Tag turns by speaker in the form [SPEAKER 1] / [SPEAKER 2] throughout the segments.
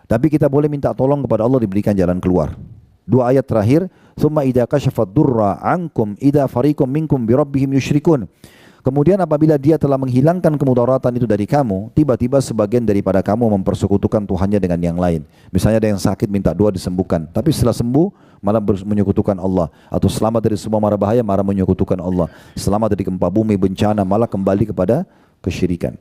[SPEAKER 1] Tapi kita boleh minta tolong kepada Allah diberikan jalan keluar. Dua ayat terakhir, "Tsumma idza kashafad durra 'ankum idza fariqum minkum bi rabbihim yusyrikun." Kemudian apabila dia telah menghilangkan kemudaratan itu dari kamu, tiba-tiba sebagian daripada kamu mempersekutukan Tuhannya dengan yang lain. Misalnya ada yang sakit minta doa disembuhkan, tapi setelah sembuh malah menyekutukan Allah. Atau selamat dari semua mara bahaya malah menyekutukan Allah. Selamat dari gempa bumi, bencana, malah kembali kepada kesyirikan.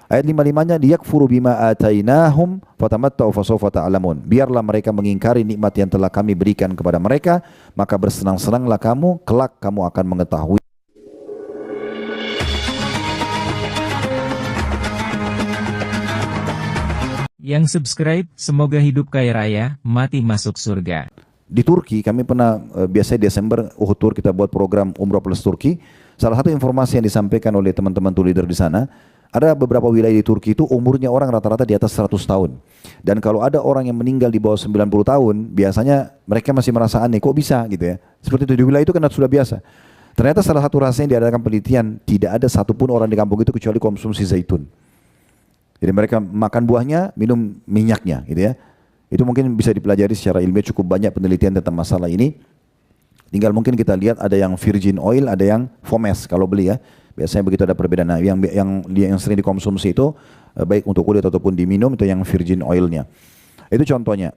[SPEAKER 1] Ayat 55-nya, liyakfuru bima atainahum fatamatta'u fasawfa ta'lamun. Biarlah mereka mengingkari nikmat yang telah kami berikan kepada mereka, maka bersenang-senanglah kamu, kelak kamu akan mengetahui.
[SPEAKER 2] Yang subscribe, semoga hidup kaya raya, mati masuk surga.
[SPEAKER 1] Di Turki kami pernah, biasanya Desember Uhud Tour kita buat program Umrah plus Turki. Salah satu informasi yang disampaikan oleh teman-teman tour leader di sana, ada beberapa wilayah di Turki itu umurnya orang rata-rata di atas 100 tahun. Dan kalau ada orang yang meninggal di bawah 90 tahun, biasanya mereka masih merasa aneh, kok bisa gitu ya. Seperti itu di wilayah itu kan sudah biasa. Ternyata salah satu rahasia yang diadakan penelitian, tidak ada satupun orang di kampung itu kecuali konsumsi zaitun. Jadi mereka makan buahnya, minum minyaknya gitu ya. Itu mungkin bisa dipelajari secara ilmiah, cukup banyak penelitian tentang masalah ini. Tinggal mungkin kita lihat ada yang virgin oil, ada yang fomes kalau beli ya. Biasanya begitu ada perbedaan. Nah, yang sering dikonsumsi itu baik untuk kulit ataupun diminum itu yang virgin oilnya. Itu contohnya.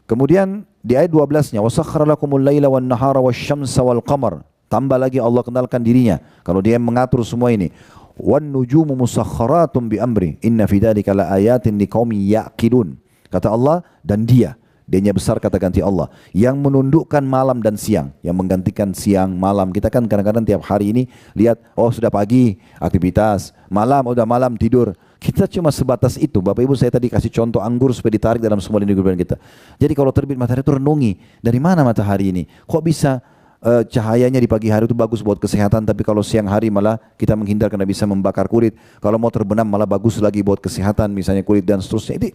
[SPEAKER 1] Kemudian di ayat 12-nya, wasakhkhara lakumul laila wan nahara wasyamsa wal qamar. Tambah lagi Allah kenalkan dirinya kalau dia yang mengatur semua ini. Wan nujumu musakhkharatum bi amri inna fi dzalika laayatin liqaumin yaqilun. Kata Allah, dan dianya besar kata ganti Allah, yang menundukkan malam dan siang, yang menggantikan siang malam. Kita kan kadang-kadang tiap hari ini lihat, oh sudah pagi aktivitas, malam udah malam tidur. Kita cuma sebatas itu. Bapak Ibu, saya tadi kasih contoh anggur supaya ditarik dalam semua kehidupan kita. Jadi kalau terbit matahari itu renungi, dari mana matahari ini? Kok bisa cahayanya di pagi hari itu bagus buat kesehatan, tapi kalau siang hari malah kita menghindar karena bisa membakar kulit. Kalau mau terbenam malah bagus lagi buat kesehatan, misalnya kulit dan seterusnya.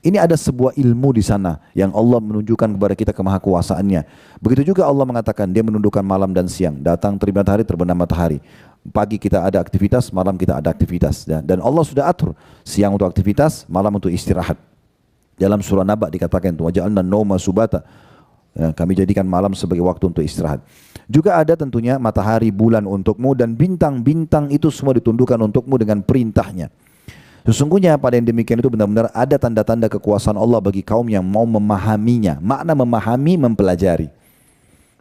[SPEAKER 1] Ini ada sebuah ilmu di sana yang Allah menunjukkan kepada kita kemahakuasaannya. Begitu juga Allah mengatakan dia menundukkan malam dan siang. Datang terbit matahari, terbenam matahari. Pagi kita ada aktivitas, malam kita ada aktivitas. Dan Allah sudah atur siang untuk aktivitas, malam untuk istirahat. Dalam surah Naba dikatakan itu, waja'alna nauma subata. Ya, kami jadikan malam sebagai waktu untuk istirahat. Juga ada tentunya matahari, bulan untukmu, dan bintang-bintang itu semua ditundukkan untukmu dengan perintahnya. Sesungguhnya pada yang demikian itu benar-benar ada tanda-tanda kekuasaan Allah bagi kaum yang mau memahaminya. Makna memahami, mempelajari.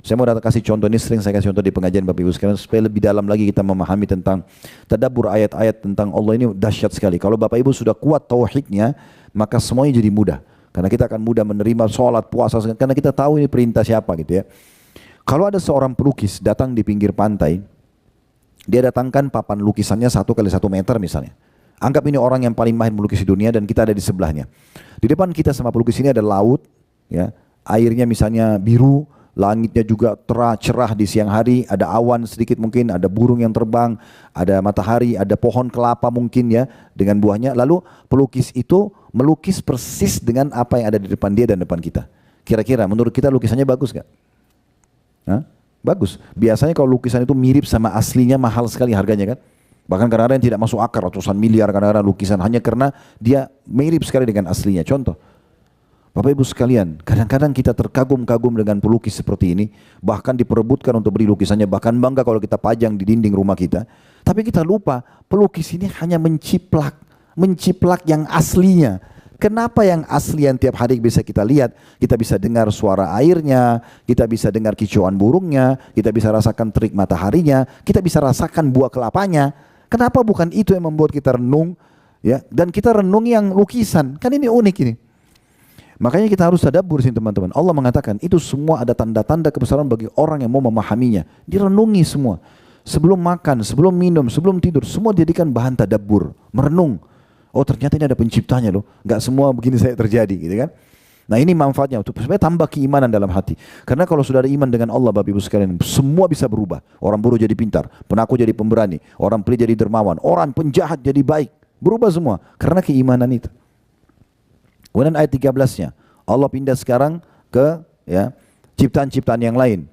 [SPEAKER 1] Saya mau kasih contoh ini, sering saya kasih contoh di pengajian Bapak Ibu sekalian, supaya lebih dalam lagi kita memahami tentang tadabbur ayat-ayat tentang Allah ini dahsyat sekali. Kalau Bapak Ibu sudah kuat tauhidnya, maka semuanya jadi mudah. Karena kita akan mudah menerima sholat, puasa, karena kita tahu ini perintah siapa gitu ya. Kalau ada seorang pelukis datang di pinggir pantai, dia datangkan papan lukisannya 1 kali 1 meter misalnya. Anggap ini orang yang paling mahir melukis di dunia dan kita ada di sebelahnya. Di depan kita sama pelukis ini ada laut, ya, airnya misalnya biru, langitnya juga cerah di siang hari, ada awan sedikit mungkin, ada burung yang terbang, ada matahari, ada pohon kelapa mungkin ya dengan buahnya. Lalu pelukis itu melukis persis dengan apa yang ada di depan dia dan depan kita. Kira-kira menurut kita lukisannya bagus gak? Hah? Bagus. Biasanya kalau lukisan itu mirip sama aslinya mahal sekali harganya kan? Bahkan kadang-kadang tidak masuk akal, ratusan miliar kadang-kadang lukisan hanya karena dia mirip sekali dengan aslinya. Contoh, Bapak Ibu sekalian, kadang-kadang kita terkagum-kagum dengan pelukis seperti ini, bahkan diperebutkan untuk beli lukisannya, bahkan bangga kalau kita pajang di dinding rumah kita. Tapi kita lupa, pelukis ini hanya menciplak yang aslinya. Kenapa yang asli yang tiap hari bisa kita lihat, kita bisa dengar suara airnya, kita bisa dengar kicauan burungnya, kita bisa rasakan terik mataharinya, kita bisa rasakan buah kelapanya. Kenapa bukan itu yang membuat kita renung, ya? Dan kita renung yang lukisan, kan ini unik ini. Makanya kita harus tadabbur sini teman-teman. Allah mengatakan itu semua ada tanda-tanda kebesaran bagi orang yang mau memahaminya. Direnungi semua. Sebelum makan, sebelum minum, sebelum tidur, semua dijadikan bahan tadabbur, merenung. Oh ternyata ini ada penciptanya loh. Gak semua begini saya terjadi gitu kan. Nah ini manfaatnya untuk supaya tambah keimanan dalam hati. Karena kalau sudah ada iman dengan Allah Bapak Ibu sekalian, semua bisa berubah. Orang bodoh jadi pintar, penakut jadi pemberani, orang pelit jadi dermawan, orang penjahat jadi baik. Berubah semua karena keimanan itu. Kemudian ayat 13-nya, Allah pindah sekarang ke ya ciptaan-ciptaan yang lain.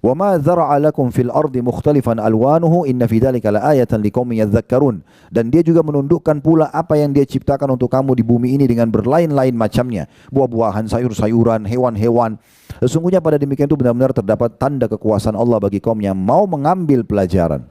[SPEAKER 1] Wa ma dzara'a lakum fil ardi mukhtalifan alwanuhu inna fi dzalika laayatan liqaumin yadhakkarun. Dan dia juga menundukkan pula apa yang dia ciptakan untuk kamu di bumi ini dengan berlain-lain macamnya, buah-buahan, sayur-sayuran, hewan-hewan. Sesungguhnya pada demikian itu benar-benar terdapat tanda kekuasaan Allah bagi kaum yang mau mengambil pelajaran.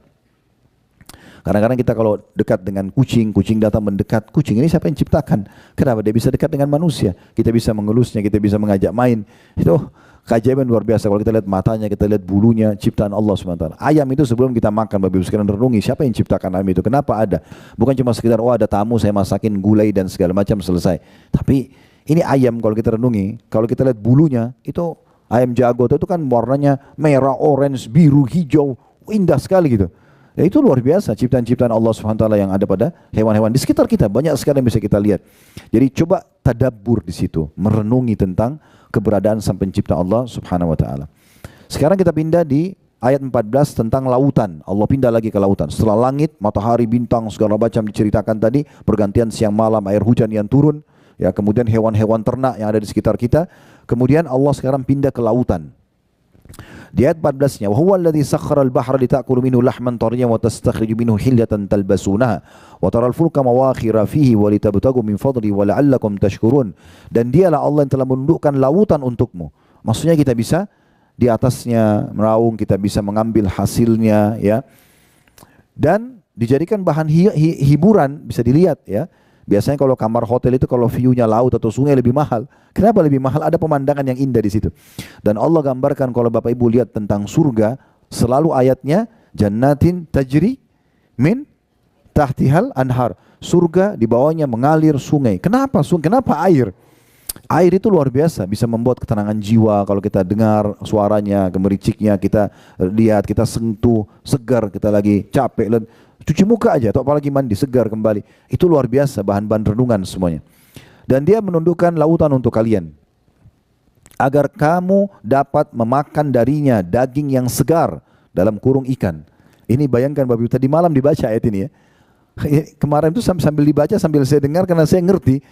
[SPEAKER 1] Kadang-kadang kita kalau dekat dengan kucing, kucing datang mendekat, kucing ini siapa yang ciptakan? Kenapa dia bisa dekat dengan manusia? Kita bisa mengelusnya, kita bisa mengajak main. Itu keajaiban luar biasa. Kalau kita lihat matanya, kita lihat bulunya, ciptaan Allah SWT. Ayam itu sebelum kita makan, Bapak Ibu sekalian renungi, siapa yang ciptakan ayam itu? Kenapa ada? Bukan cuma sekedar, oh ada tamu, saya masakin gulai dan segala macam, selesai. Tapi ini ayam kalau kita renungi, kalau kita lihat bulunya, itu ayam jago itu kan warnanya merah, orange, biru, hijau, indah sekali gitu. Ya itu luar biasa ciptaan-ciptaan Allah SWT yang ada pada hewan-hewan di sekitar kita, banyak sekali yang bisa kita lihat. Jadi coba tadabbur di situ, merenungi tentang keberadaan sang pencipta Allah Subhanahu wa taala. Sekarang kita pindah di ayat 14 tentang lautan. Allah pindah lagi ke lautan. Setelah langit, matahari, bintang segala macam diceritakan tadi, pergantian siang malam, air hujan yang turun, ya kemudian hewan-hewan ternak yang ada di sekitar kita. Kemudian Allah sekarang pindah ke lautan. Di ayat 14-nya, wa huwa alladhi sakhkhara al-bahra lita'kulu minhu lahman tariyan wa tastakhriju minhu hilyatan talbasunaha wa taral fulka mawakhira fihi wa litabtagu min fadli wa la'allakum tashkurun. Dan dialah Allah yang telah menundukkan lautan untukmu. Maksudnya kita bisa di atasnya meraung, kita bisa mengambil hasilnya, ya. Dan dijadikan bahan hiburan, bisa dilihat, ya. Biasanya kalau kamar hotel itu kalau view-nya laut atau sungai lebih mahal. Kenapa lebih mahal? Ada pemandangan yang indah di situ. Dan Allah gambarkan kalau Bapak Ibu lihat tentang surga, selalu ayatnya jannatin tajri min tahtihal anhar. Surga di bawahnya mengalir sungai. Kenapa sungai? Kenapa air? Air itu luar biasa, bisa membuat ketenangan jiwa. Kalau kita dengar suaranya, gemericiknya, kita lihat, kita sentuh, segar, kita lagi capek, cuci muka aja atau apalagi mandi, segar kembali. Itu luar biasa, bahan-bahan renungan semuanya. Dan dia menundukkan lautan untuk kalian agar kamu dapat memakan darinya daging yang segar dalam kurung ikan. Ini bayangkan Bapak Ibu, tadi malam dibaca ayat ini ya. Kemarin itu sambil dibaca, sambil saya dengar karena saya ngerti,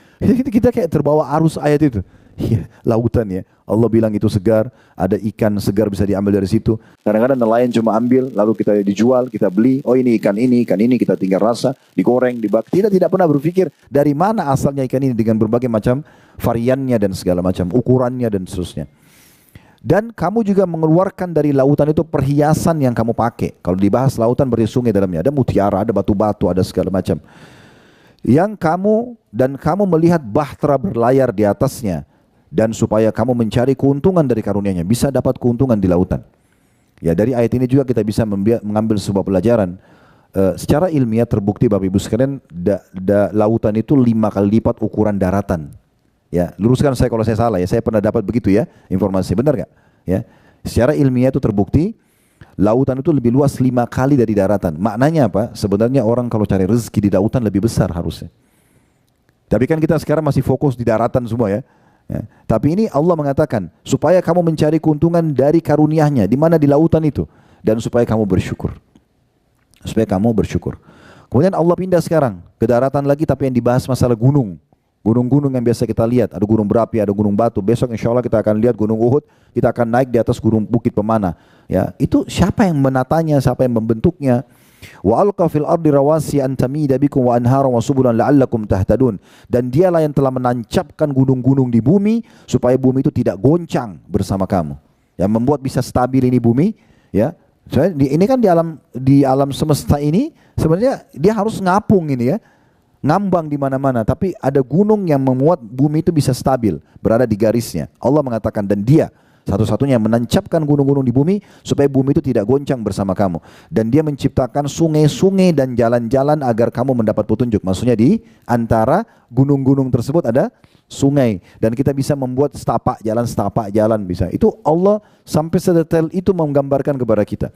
[SPEAKER 1] kita kayak terbawa arus ayat itu. Ya, lautan ya. Allah bilang itu segar, ada ikan segar bisa diambil dari situ. Kadang-kadang nelayan cuma ambil, lalu kita dijual, kita beli. Oh ini, ikan ini kita tinggal rasa, digoreng, dibakar. Tidak pernah berpikir dari mana asalnya ikan ini dengan berbagai macam variannya dan segala macam ukurannya dan seterusnya. Dan kamu juga mengeluarkan dari lautan itu perhiasan yang kamu pakai. Kalau dibahas lautan berarti sungai dalamnya. Ada mutiara, ada batu-batu, ada segala macam. Yang kamu melihat bahtera berlayar di atasnya. Dan supaya kamu mencari keuntungan dari karunia-Nya. Bisa dapat keuntungan di lautan. Ya dari ayat ini juga kita bisa mengambil sebuah pelajaran. Secara ilmiah terbukti Bapak Ibu sekalian, lautan itu 5 kali lipat ukuran daratan. Ya, luruskan saya kalau saya salah ya. Saya pernah dapat begitu ya informasi, benar nggak? Ya, secara ilmiah itu terbukti lautan itu lebih luas 5 kali dari daratan. Maknanya apa? Sebenarnya orang kalau cari rezeki di lautan lebih besar harusnya. Tapi kan kita sekarang masih fokus di daratan semua ya. Ya. Tapi ini Allah mengatakan supaya kamu mencari keuntungan dari karunia-Nya di mana di lautan itu dan supaya kamu bersyukur. Supaya kamu bersyukur. Kemudian Allah pindah sekarang ke daratan lagi tapi yang dibahas masalah gunung. Gunung-gunung yang biasa kita lihat, ada gunung berapi, ada gunung batu. Besok insya Allah kita akan lihat gunung Uhud, kita akan naik di atas gunung Bukit Pemana. Ya, itu siapa yang menatanya, siapa yang membentuknya? Wa alqa fil ardi rawasi an tamida bikum wa anhara wa subulan la'allakum tahtadun. Dan dialah yang telah menancapkan gunung-gunung di bumi supaya bumi itu tidak goncang bersama kamu. Yang membuat bisa stabil ini bumi, ya. Ini kan di alam semesta ini sebenarnya dia harus ngapung ini ya. Ngambang di mana-mana, tapi ada gunung yang membuat bumi itu bisa stabil, berada di garisnya. Allah mengatakan dan dia satu-satunya yang menancapkan gunung-gunung di bumi supaya bumi itu tidak goncang bersama kamu. Dan dia menciptakan sungai-sungai dan jalan-jalan agar kamu mendapat petunjuk. Maksudnya di antara gunung-gunung tersebut ada sungai dan kita bisa membuat setapak jalan bisa. Itu Allah sampai sedetail itu menggambarkan kepada kita.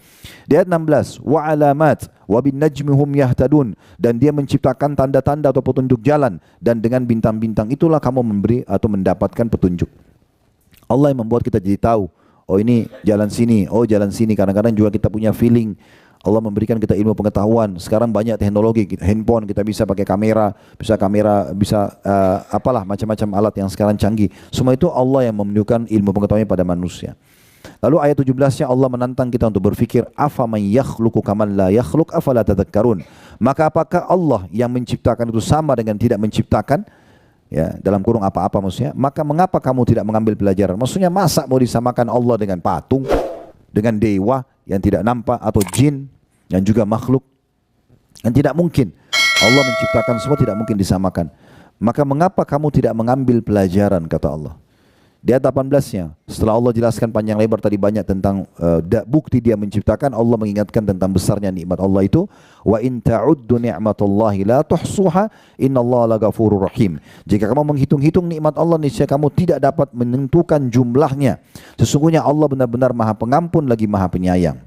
[SPEAKER 1] Di ayat 16, wa alamat wa bin najmi hum yahtadun, dan dia menciptakan tanda-tanda atau petunjuk jalan dan dengan bintang-bintang itulah kamu memberi atau mendapatkan petunjuk. Allah yang membuat kita jadi tahu, oh ini jalan sini, oh jalan sini. Kadang-kadang juga kita punya feeling. Allah memberikan kita ilmu pengetahuan. Sekarang banyak teknologi, handphone kita bisa pakai kamera, bisa apalah macam-macam alat yang sekarang canggih. Semua itu Allah yang menunjukkan ilmu pengetahuannya pada manusia. Lalu ayat 17-nya Allah menantang kita untuk berfikir, afaman yakhluqu kaman la yakhluq afala tadhakkarun. Maka apakah Allah yang menciptakan itu sama dengan tidak menciptakan? Ya, dalam kurung apa-apa maksudnya. Maka mengapa kamu tidak mengambil pelajaran? Maksudnya masa mau disamakan Allah dengan patung, dengan dewa yang tidak nampak, atau jin yang juga makhluk? Yang tidak mungkin. Allah menciptakan semua, tidak mungkin disamakan. Maka mengapa kamu tidak mengambil pelajaran, kata Allah. Di ayat 18-nya, setelah Allah jelaskan panjang lebar tadi banyak tentang bukti dia menciptakan, Allah mengingatkan tentang besarnya nikmat Allah itu. Wa in ta'uddu ni'matallahi la tuhsuha innallaha laghafurur rahim. Jika kamu menghitung-hitung nikmat Allah, niscaya kamu tidak dapat menentukan jumlahnya. Sesungguhnya Allah benar-benar Maha Pengampun lagi Maha Penyayang.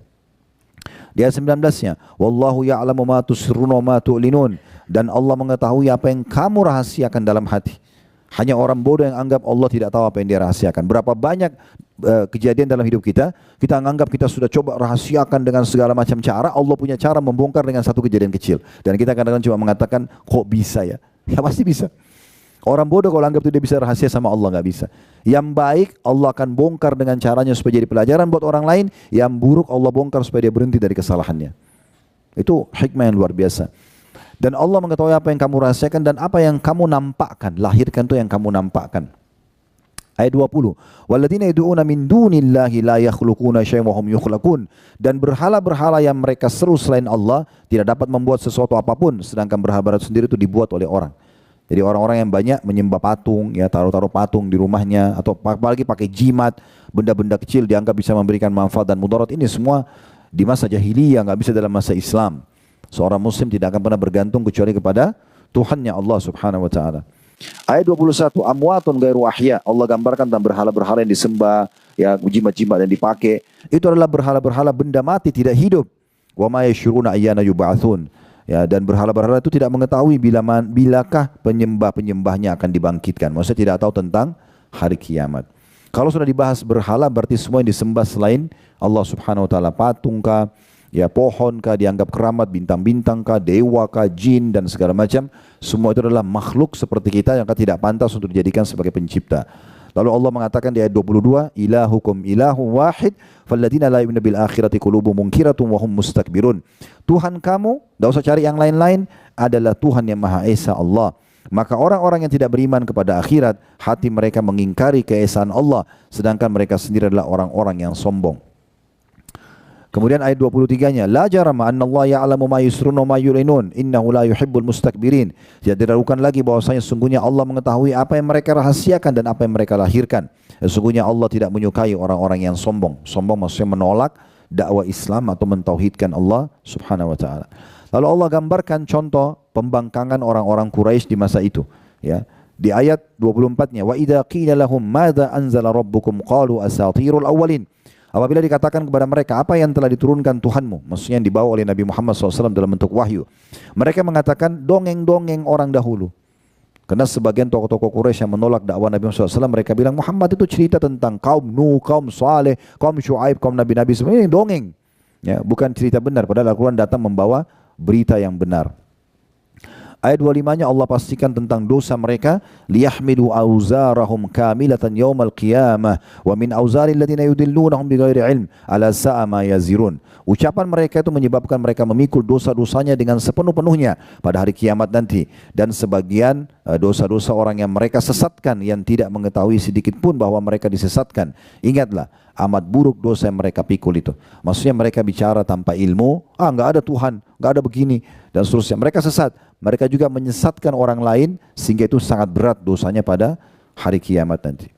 [SPEAKER 1] Di ayat 19-nya, wallahu ya'lamu ma tusirruna wa ma tu'linun. Dan Allah mengetahui apa yang kamu rahasiakan dalam hati. Hanya orang bodoh yang anggap Allah tidak tahu apa yang dia rahasiakan. Berapa banyak kejadian dalam hidup kita, kita anggap kita sudah coba rahasiakan dengan segala macam cara. Allah punya cara membongkar dengan satu kejadian kecil. Dan kita kadang-kadang cuma mengatakan, kok bisa ya? Ya pasti bisa. Orang bodoh kalau anggap itu dia bisa rahasia sama Allah, nggak bisa. Yang baik Allah akan bongkar dengan caranya supaya jadi pelajaran buat orang lain. Yang buruk Allah bongkar supaya dia berhenti dari kesalahannya. Itu hikmah yang luar biasa. Dan Allah mengetahui apa yang kamu rahasiakan dan apa yang kamu nampakkan. Lahirkan itu yang kamu nampakkan. Ayat 20. Walladzina yad'una min dunillahi la yakhluquna syai'an wa hum yukhlaqun. Dan berhala-berhala yang mereka seru selain Allah tidak dapat membuat sesuatu apapun, sedangkan berhala-berhala sendiri itu dibuat oleh orang. Jadi orang-orang yang banyak menyembah patung, ya taruh-taruh patung di rumahnya, atau apalagi pakai jimat, benda-benda kecil dianggap bisa memberikan manfaat dan mudarat. Ini semua di masa jahiliyah, nggak bisa dalam masa Islam. Seorang muslim tidak akan pernah bergantung kecuali kepada Tuhannya Allah subhanahu wa ta'ala. Ayat 21, amwatun ghairu ahya. Allah gambarkan tentang berhala-berhala yang disembah, ya jimat-jimat yang dipakai. Itu adalah berhala-berhala benda mati, tidak hidup. Wa ma yashuruna ayyana yub'atsun. Ya, dan berhala-berhala itu tidak mengetahui bilakah penyembah-penyembahnya akan dibangkitkan. Maksudnya tidak tahu tentang hari kiamat. Kalau sudah dibahas berhala, berarti semua yang disembah selain Allah subhanahu wa ta'ala. Patung kah, ya pohon kah, dianggap keramat, bintang-bintang kah, dewa kah, jin dan segala macam, semua itu adalah makhluk seperti kita yang tidak pantas untuk dijadikan sebagai pencipta. Lalu Allah mengatakan di ayat 22, ilahukum ilahun wahid falladzina la yu'minuna bil akhirati qulubuhum munkiratun wa hum mustakbirun. Tuhan kamu, tidak usah cari yang lain-lain, adalah Tuhan yang Maha Esa, Allah. Maka orang-orang yang tidak beriman kepada akhirat, hati mereka mengingkari keesaan Allah, sedangkan mereka sendiri adalah orang-orang yang sombong. Kemudian ayat 23-nya, la jarama anna Allah ya'lamu ma yusruna wa ma yu'linun innahu la yuhibbul mustakbirin. Tidak diragukan lagi bahwasanya sungguhnya Allah mengetahui apa yang mereka rahasiakan dan apa yang mereka lahirkan. Sesungguhnya Allah tidak menyukai orang-orang yang sombong. Sombong maksudnya menolak dakwah Islam atau mentauhidkan Allah subhanahu wa ta'ala. Lalu Allah gambarkan contoh pembangkangan orang-orang Quraisy di masa itu, ya. Di ayat 24-nya, wa idza qila lahum madza anzala rabbukum qalu asatirul awwalin. Apabila dikatakan kepada mereka apa yang telah diturunkan Tuhanmu, maksudnya yang dibawa oleh Nabi Muhammad SAW dalam bentuk wahyu, mereka mengatakan dongeng-dongeng orang dahulu. Karena sebagian tokoh-tokoh Quraisy yang menolak dakwah Nabi Muhammad SAW, mereka bilang Muhammad itu cerita tentang kaum Nuh, kaum Saleh, kaum Syuaib, kaum Nabi-Nabi sebenarnya ini dongeng, ya, bukan cerita benar. Padahal Al-Quran datang membawa berita yang benar. Ayat 25-nya Allah pastikan tentang dosa mereka, liyahmilu auzarahum kamilatan yaumal qiyamah wa min auzaril ladzina yudillunahum bighairi ilm ala sa'a ma yazirun. Ucapan mereka itu menyebabkan mereka memikul dosa-dosanya dengan sepenuh-penuhnya pada hari kiamat nanti, dan sebagian dosa-dosa orang yang mereka sesatkan yang tidak mengetahui sedikit pun bahwa mereka disesatkan. Ingatlah, amat buruk dosa yang mereka pikul itu. Maksudnya mereka bicara tanpa ilmu, enggak ada Tuhan, enggak ada begini dan seterusnya. Mereka sesat. Mereka juga menyesatkan orang lain sehingga itu sangat berat dosanya pada hari kiamat nanti.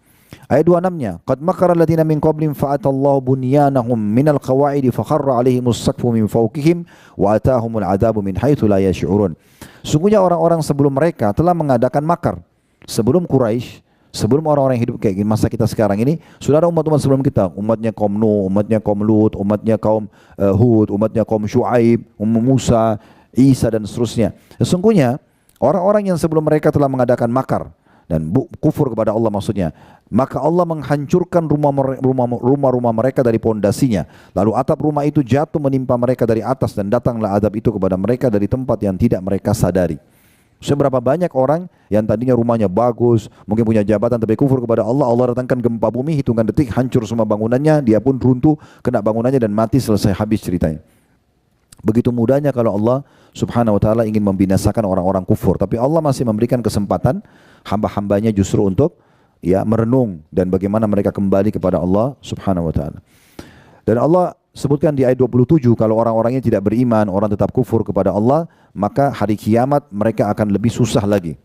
[SPEAKER 1] Ayat 26-nya, qad makara alladziina min qablihim fa'atallahu bunyanahum minal qawaidi fakharra 'alaihimus saqfu min fawqihim wa ataahumul 'adzabu min haitsu la yash'urun. Sungguhnya orang-orang sebelum mereka telah mengadakan makar. Sebelum Quraisy, sebelum orang-orang yang hidup kayak gini, masa kita sekarang ini, sudah ada umat-umat sebelum kita. Umatnya kaum Nuh, umatnya kaum Lut, umatnya kaum Hud, umatnya kaum Syuaib, Musa, Isa dan seterusnya. Sesungguhnya orang-orang yang sebelum mereka telah mengadakan makar dan kufur kepada Allah maksudnya. Maka Allah menghancurkan rumah-rumah mereka dari pondasinya. Lalu atap rumah itu jatuh menimpa mereka dari atas dan datanglah azab itu kepada mereka dari tempat yang tidak mereka sadari. Seberapa banyak orang yang tadinya rumahnya bagus, mungkin punya jabatan tapi kufur kepada Allah, Allah datangkan gempa bumi, hitungan detik hancur semua bangunannya, dia pun runtuh, kena bangunannya dan mati, selesai, habis ceritanya. Begitu mudahnya kalau Allah subhanahu wa ta'ala ingin membinasakan orang-orang kufur. Tapi Allah masih memberikan kesempatan hamba-hambanya justru untuk ya merenung dan bagaimana mereka kembali kepada Allah subhanahu wa ta'ala. Dan Allah sebutkan di ayat 27, kalau orang-orangnya tidak beriman, orang tetap kufur kepada Allah, maka hari kiamat mereka akan lebih susah lagi.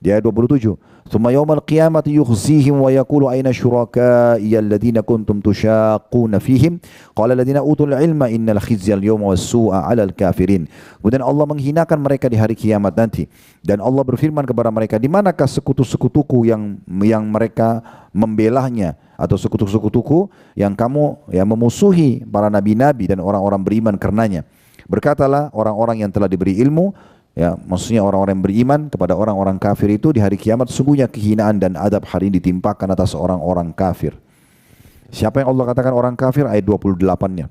[SPEAKER 1] Di ayat 27, "Tsumma yaumal qiyamati yukhzihim wa yaqulu aina syuraka'i alladziina kuntum tusyaqquna fihim qala alladziina utul ilma innal khizyal yawma was-su'a 'alal kafirin." Kemudian Allah menghinakan mereka di hari kiamat nanti, dan Allah berfirman kepada mereka, di manakah sekutu-sekutuku yang mereka membelahnya, atau sekutu-sekutuku yang kamu yang memusuhi para nabi-nabi dan orang-orang beriman karenanya. Berkatalah orang-orang yang telah diberi ilmu, ya, maksudnya orang-orang yang beriman kepada orang-orang kafir itu di hari kiamat, sungguhnya kehinaan dan adab hari ini ditimpakan atas orang-orang kafir. Siapa yang Allah katakan orang kafir? Ayat 28-nya.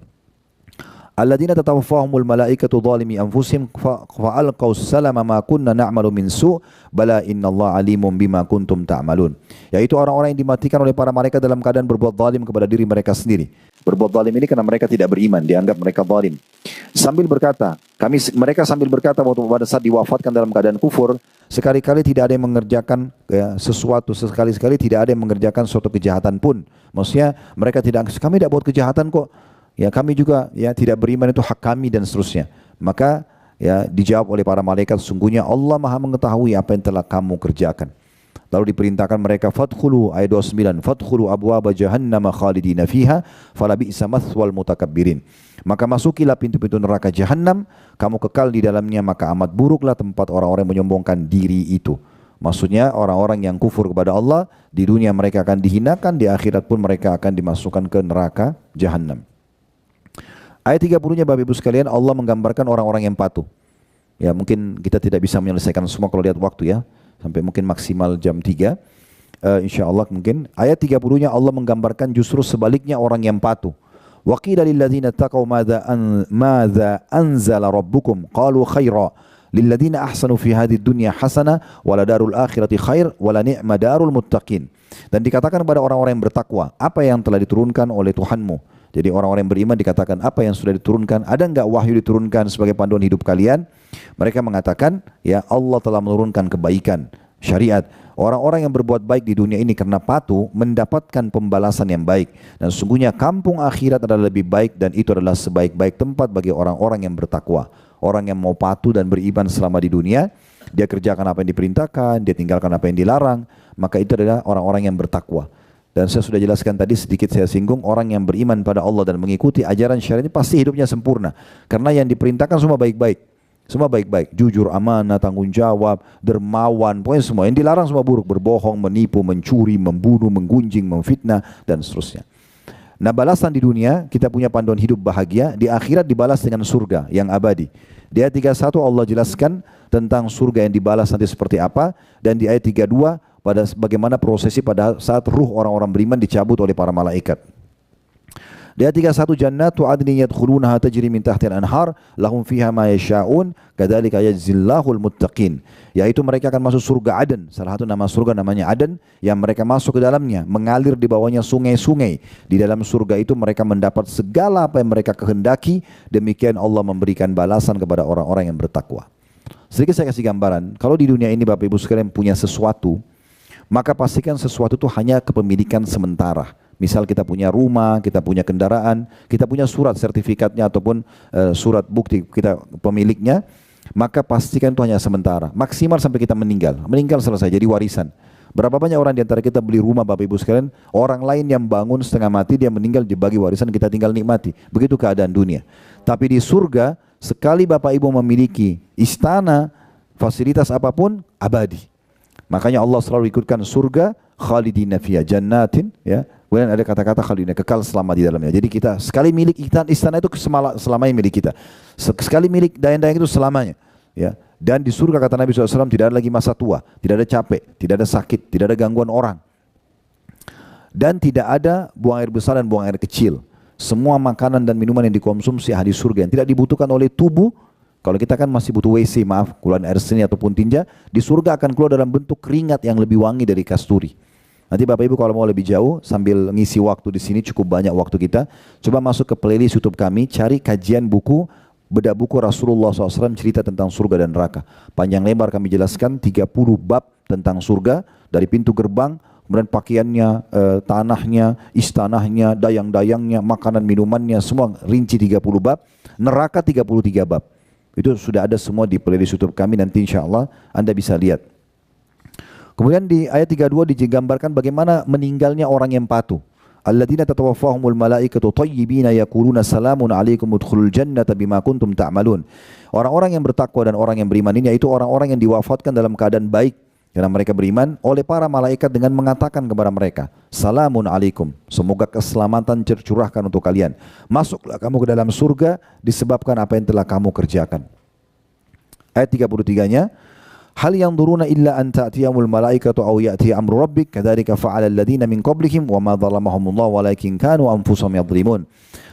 [SPEAKER 1] Alladzina tatawaffahumul malaikatu zalimi anfusihim fa'alqaus salama ma kunna na'malu min su' bala innallaha alimun bima kuntum ta'malun. Yaitu orang-orang yang dimatikan oleh para malaikat dalam keadaan berbuat zalim kepada diri mereka sendiri. Berbuat zalim ini karena mereka tidak beriman, dianggap mereka zalim. Sambil berkata, mereka sambil berkata waktu pada saat diwafatkan dalam keadaan kufur, sekali-kali tidak ada yang mengerjakan sesuatu, sekali-kali tidak ada yang mengerjakan suatu kejahatan pun. Maksudnya mereka tidak, kami tidak buat kejahatan kok. Ya, kami juga ya tidak beriman, itu hak kami dan seterusnya. Maka ya dijawab oleh para malaikat, sungguhnya Allah Maha mengetahui apa yang telah kamu kerjakan. Lalu diperintahkan mereka, fadkhulu, ayat 29, fadkhulu abwaaba jahannama khalidina fiha falabi'sa mathwal mutakabbirin. Maka masukilah pintu-pintu neraka jahanam, kamu kekal di dalamnya, maka amat buruklah tempat orang-orang yang menyombongkan diri itu. Maksudnya orang-orang yang kufur kepada Allah, di dunia mereka akan dihinakan, di akhirat pun mereka akan dimasukkan ke neraka jahanam. Ayat 30-nya Bapak Ibu sekalian, Allah menggambarkan orang-orang yang patuh. Ya, mungkin kita tidak bisa menyelesaikan semua kalau lihat waktu ya, sampai mungkin maksimal jam 3. Insya Allah mungkin. Ayat 30-nya Allah menggambarkan justru sebaliknya orang yang patuh. Wa qila lil ladzina taqaw madza anzala rabbukum qalu khaira lil ladzina ahsanu fi hadhihi dunya hasana wa la darul akhirati khair wa la ni'ma darul muttaqin. Dan dikatakan kepada orang-orang yang bertakwa, apa yang telah diturunkan oleh Tuhanmu. Jadi orang-orang yang beriman dikatakan, apa yang sudah diturunkan, ada enggak wahyu diturunkan sebagai panduan hidup kalian? Mereka mengatakan, ya Allah telah menurunkan kebaikan, syariat. Orang-orang yang berbuat baik di dunia ini karena patuh mendapatkan pembalasan yang baik. Dan sesungguhnya kampung akhirat adalah lebih baik, dan itu adalah sebaik-baik tempat bagi orang-orang yang bertakwa. Orang yang mau patuh dan beriman selama di dunia, dia kerjakan apa yang diperintahkan, dia tinggalkan apa yang dilarang, maka itu adalah orang-orang yang bertakwa. Dan saya sudah jelaskan tadi, sedikit saya singgung, orang yang beriman pada Allah dan mengikuti ajaran syariat ini pasti hidupnya sempurna. Karena yang diperintahkan semua baik-baik. Semua baik-baik, jujur, amanah, tanggung jawab, dermawan, pokoknya semua. Yang dilarang semua buruk, berbohong, menipu, mencuri, membunuh, menggunjing, memfitnah, dan seterusnya. Nah, balasan di dunia, kita punya panduan hidup bahagia, di akhirat dibalas dengan surga yang abadi. Di ayat 31 Allah jelaskan tentang surga yang dibalas nanti seperti apa, dan di ayat 32 pada bagaimana prosesi pada saat ruh orang-orang beriman dicabut oleh para malaikat. Di ayat 31, jannatu adnin yadkhulunaha tajri min tahtiha al-anhar lahum fiha ma yasha'un kadzalika yajzillahul muttaqin. Yaitu mereka akan masuk surga Aden. Salah satu nama surga namanya Aden, yang mereka masuk ke dalamnya, mengalir di bawahnya sungai-sungai. Di dalam surga itu mereka mendapat segala apa yang mereka kehendaki. Demikian Allah memberikan balasan kepada orang-orang yang bertakwa. Sedikit saya kasih gambaran, kalau di dunia ini Bapak Ibu sekalian punya sesuatu, maka pastikan sesuatu itu hanya kepemilikan sementara. Misal kita punya rumah, kita punya kendaraan, kita punya surat sertifikatnya ataupun surat bukti kita pemiliknya, maka pastikan itu hanya sementara. Maksimal sampai kita meninggal. Meninggal selesai, jadi warisan. Berapa banyak orang di antara kita beli rumah Bapak Ibu sekalian, orang lain yang bangun setengah mati, dia meninggal dibagi warisan, kita tinggal nikmati. Begitu keadaan dunia. Tapi di surga, sekali Bapak Ibu memiliki istana, fasilitas apapun, abadi. Makanya Allah selalu ikutkan surga khalidina fiha jannatin, ya. Kemudian ada kata-kata khalidina, kekal selama di dalamnya. Jadi kita sekali milik istana itu selamanya milik kita. Sekali milik dayang-dayang itu selamanya, ya. Dan di surga kata Nabi SAW tidak ada lagi masa tua, tidak ada capek, tidak ada sakit, tidak ada gangguan orang. Dan tidak ada buang air besar dan buang air kecil. Semua makanan dan minuman yang dikonsumsi ahli surga yang tidak dibutuhkan oleh tubuh, Kalau kita kan masih butuh WC, maaf, keluar air seni ataupun tinja, di surga akan keluar dalam bentuk keringat yang lebih wangi dari kasturi. Nanti Bapak Ibu kalau mau lebih jauh, sambil ngisi waktu di sini, cukup banyak waktu kita, coba masuk ke playlist YouTube kami, cari kajian buku, bedah buku Rasulullah SAW cerita tentang surga dan neraka. Panjang lebar kami jelaskan 30 bab tentang surga, dari pintu gerbang, kemudian pakaiannya, tanahnya, istanahnya, dayang-dayangnya, makanan minumannya, semua rinci 30 bab, neraka 33 bab. Itu sudah ada semua di playlist YouTube kami, nanti insya Allah Anda bisa lihat. Kemudian di ayat 32 digambarkan bagaimana meninggalnya orang yang patuh. Alladzina tatawaffahumul malaikatu thayyibina yaquluna salamun alaikum udkhulul jannata bima kuntum ta'malun. Orang-orang yang bertakwa dan orang yang beriman ini yaitu orang-orang yang diwafatkan dalam keadaan baik karena mereka beriman oleh para malaikat dengan mengatakan kepada mereka, salamun alaikum, semoga keselamatan tercurahkan untuk kalian. Masuklah kamu ke dalam surga disebabkan apa yang telah kamu kerjakan. Ayat 33-nya, hal yanzuruna illa an ta'tiyahumul malaikatu aw ya'ti amru rabbik kadzalika fa'ala alladziina min qablihim wa ma dzalamahumullahu walakin kanu anfusahum yadhlimun.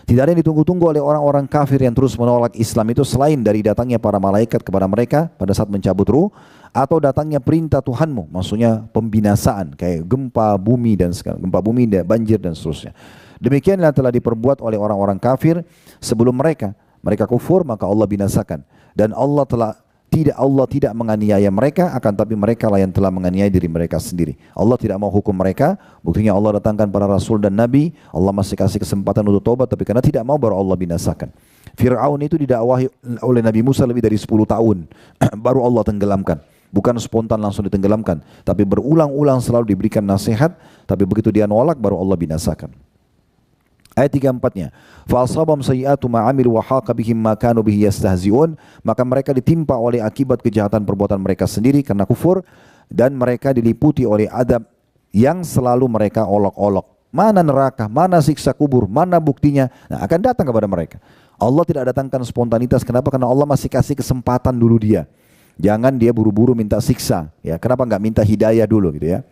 [SPEAKER 1] Tidak ada yang ditunggu-tunggu oleh orang-orang kafir yang terus menolak Islam itu selain dari datangnya para malaikat kepada mereka pada saat mencabut ruh atau datangnya perintah Tuhanmu, maksudnya pembinasaan kayak gempa bumi dan banjir dan seterusnya. Demikianlah telah diperbuat oleh orang-orang kafir sebelum mereka. Mereka kufur maka Allah binasakan dan Allah tidak menganiaya mereka, akan tapi mereka lah yang telah menganiaya diri mereka sendiri. Allah tidak mau hukum mereka, buktinya Allah datangkan para rasul dan nabi, Allah masih kasih kesempatan untuk taubat, tapi karena tidak mau baru Allah binasakan. Fir'aun itu didakwahi oleh Nabi Musa lebih dari 10 tahun, baru Allah tenggelamkan. Bukan spontan langsung ditenggelamkan, tapi berulang-ulang selalu diberikan nasihat, tapi begitu dia nolak baru Allah binasakan. Ayat 34-nya, فَأَصَابَهُمْ سَيِّئَاتُ مَا عَمِلُوا وَحَاقَ بِهِم مَا كَانُوا بِهِ يَسْتَهْزِئُونَ. Maka mereka ditimpa oleh akibat kejahatan perbuatan mereka sendiri karena kufur, dan mereka diliputi oleh adab yang selalu mereka olok-olok. Mana neraka, mana siksa kubur, mana buktinya? Nah, akan datang kepada mereka. Allah tidak datangkan spontanitas. Kenapa? Karena Allah masih kasih kesempatan dulu dia. Jangan dia buru-buru minta siksa. Ya, kenapa enggak minta hidayah dulu gitu ya?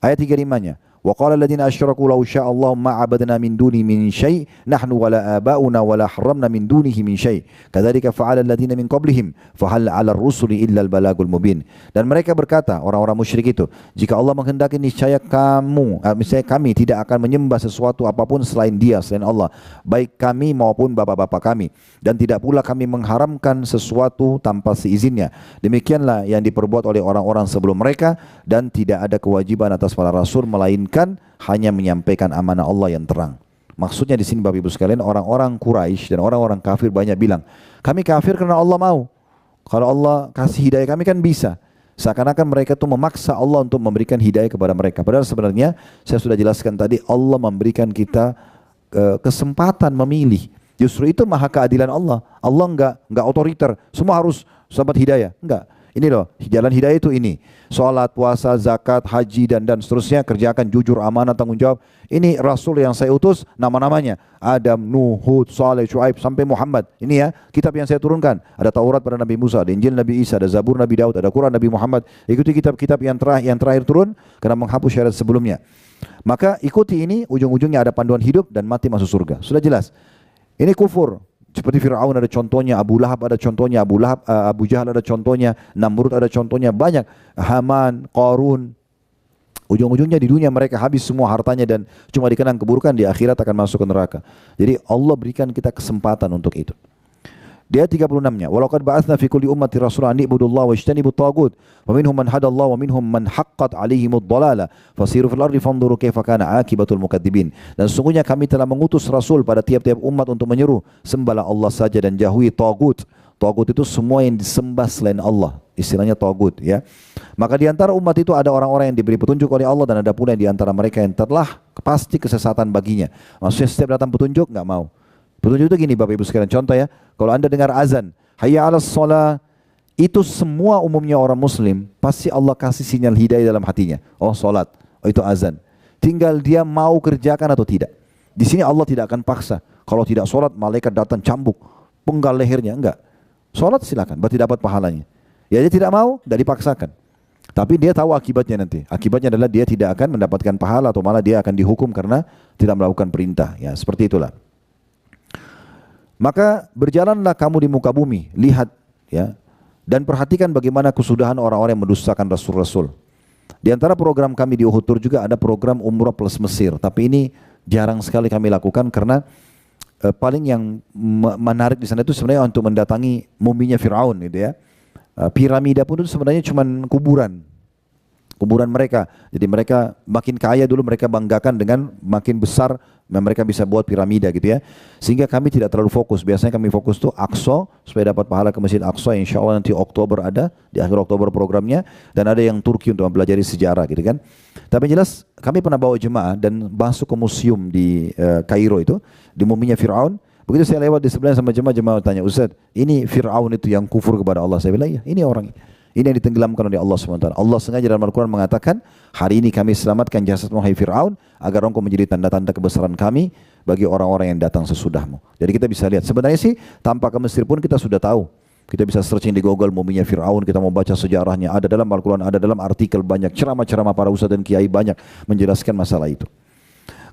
[SPEAKER 1] Ayat 35-nya. وقال الذين أشركوا لو شاء الله ما عبدنا من دونه من شيء نحن ولا آباؤنا ولا حرمنا من دونه من شيء كذلك فعل الذين من قبلهم فهل على الرسل إلا البلاغ المبين. Dan mereka berkata, orang-orang musyrik itu, jika Allah menghendaki niscaya kami tidak akan menyembah sesuatu apapun selain Dia, selain Allah, baik kami maupun bapak-bapak kami, dan tidak pula kami mengharamkan sesuatu tanpa seizinnya. Demikianlah yang diperbuat oleh orang-orang sebelum mereka, dan tidak ada kewajiban atas para rasul melainkan hanya menyampaikan amanah Allah yang terang. Maksudnya di sini Bapak Ibu sekalian, orang-orang Quraisy dan orang-orang kafir banyak bilang, kami kafir karena Allah mau. Kalau Allah kasih hidayah kami kan bisa. Seakan-akan mereka itu memaksa Allah untuk memberikan hidayah kepada mereka. Padahal sebenarnya saya sudah jelaskan tadi, Allah memberikan kita kesempatan memilih. Justru itu maha keadilan Allah. Allah enggak otoriter. Semua harus dapat hidayah. Enggak. Ini loh, jalan hidayah itu ini. Salat, puasa, zakat, haji dan seterusnya, kerjakan jujur, amanah, tanggung jawab. Ini Rasul yang saya utus, nama-namanya Adam, Nuh, Hud, Saleh, Shu'aib sampai Muhammad. Ini ya, kitab yang saya turunkan. Ada Taurat pada Nabi Musa, ada Injil Nabi Isa, ada Zabur Nabi Daud, ada Quran Nabi Muhammad. Ikuti kitab-kitab yang terakhir turun karena menghapus syariat sebelumnya. Maka ikuti ini, ujung-ujungnya ada panduan hidup dan mati masuk surga. Sudah jelas. Ini kufur. Seperti Fir'aun ada contohnya, Abu Lahab ada contohnya, Abu Jahal ada contohnya, Namrud ada contohnya, banyak. Haman, Qarun. Ujung-ujungnya di dunia mereka habis semua hartanya dan cuma dikenang keburukan, di akhirat akan masuk ke neraka. Jadi Allah berikan kita kesempatan untuk itu. Dia 36-nya, walaqad ba'atsna fi kulli ummati rasulan an ibudullaha wajtanibut taghut wa minhum man hadallahu wa minhum man haqqat 'alaihimud dhalalah fasiru fil ardi fanzuru kaifa kana 'aqibatul mukadzibin. Dan sungguhnya kami telah mengutus rasul pada tiap-tiap umat untuk menyeru, sembahlah Allah saja dan jauhi taghut. Taghut itu semua yang disembah selain Allah, istilahnya taghut ya. Maka di antara umat itu ada orang-orang yang diberi petunjuk oleh Allah dan ada pula yang di antara mereka yang telah pasti kesesatan baginya. Maksudnya setiap datang petunjuk enggak mau. Petunjuk itu gini Bapak Ibu sekalian, contoh ya, kalau anda dengar azan, hayya 'alas shalah, itu semua umumnya orang muslim, pasti Allah kasih sinyal hidayah dalam hatinya. Oh salat, oh itu azan. Tinggal dia mau kerjakan atau tidak. Di sini Allah tidak akan paksa. Kalau tidak salat, malaikat datang cambuk, penggal lehernya, enggak. Salat silakan, berarti dapat pahalanya. Ya dia tidak mau, tidak dipaksakan. Tapi dia tahu akibatnya nanti. Akibatnya adalah dia tidak akan mendapatkan pahala atau malah dia akan dihukum karena tidak melakukan perintah. Ya seperti itulah. Maka berjalanlah kamu di muka bumi, lihat ya, dan perhatikan bagaimana kesudahan orang-orang yang mendustakan Rasul-Rasul. Di antara program kami di Uhud Tour juga ada program umrah plus Mesir, tapi ini jarang sekali kami lakukan karena paling yang menarik di sana itu sebenarnya untuk mendatangi muminya Fir'aun gitu ya. Piramida pun itu sebenarnya cuma kuburan mereka. Jadi mereka makin kaya dulu, mereka banggakan dengan makin besar mereka bisa buat piramida gitu ya. Sehingga kami tidak terlalu fokus. Biasanya kami fokus tuh Aqsa supaya dapat pahala ke Masjid Aqsa. Insya Allah nanti Oktober ada, di akhir Oktober programnya. Dan ada yang Turki untuk mempelajari sejarah gitu kan. Tapi jelas kami pernah bawa jemaah dan masuk ke museum di Kairo itu, di muminya Fir'aun. Begitu saya lewat di sebelahnya sama jemaah tanya, Ustaz, ini Fir'aun itu yang kufur kepada Allah. Saya bilang, iya, ini orang. Ini yang ditenggelamkan oleh Allah SWT. Allah sengaja dalam Al-Quran mengatakan, hari ini kami selamatkan jasadmu hai Fir'aun, agar engkau menjadi tanda-tanda kebesaran kami bagi orang-orang yang datang sesudahmu. Jadi kita bisa lihat, sebenarnya sih tanpa ke Mesir pun kita sudah tahu. Kita bisa searching di Google muminya Fir'aun, kita mau baca sejarahnya, ada dalam Al-Quran, ada dalam artikel banyak, ceramah-ceramah para ustaz dan kiai banyak menjelaskan masalah itu.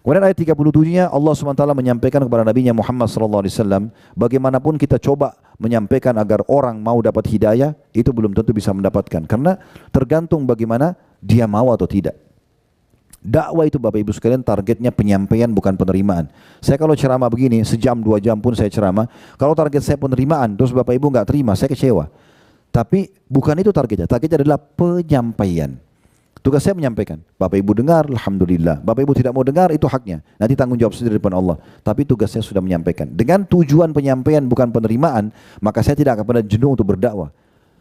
[SPEAKER 1] Kemudian ayat 37-nya Allah SWT menyampaikan kepada Nabi-Nya Muhammad SAW, bagaimanapun kita coba menyampaikan agar orang mau dapat hidayah, itu belum tentu bisa mendapatkan. Karena tergantung bagaimana dia mau atau tidak. Dakwah itu Bapak Ibu sekalian targetnya penyampaian bukan penerimaan. Saya kalau ceramah begini, sejam 2 jam pun saya ceramah, kalau target saya penerimaan, terus Bapak Ibu nggak terima, saya kecewa. Tapi bukan itu targetnya adalah penyampaian. Tugas saya menyampaikan. Bapak Ibu dengar, alhamdulillah. Bapak Ibu tidak mau dengar, itu haknya. Nanti tanggung jawab sendiri depan Allah. Tapi tugas saya sudah menyampaikan. Dengan tujuan penyampaian bukan penerimaan, maka saya tidak akan pernah jenuh untuk berdakwah.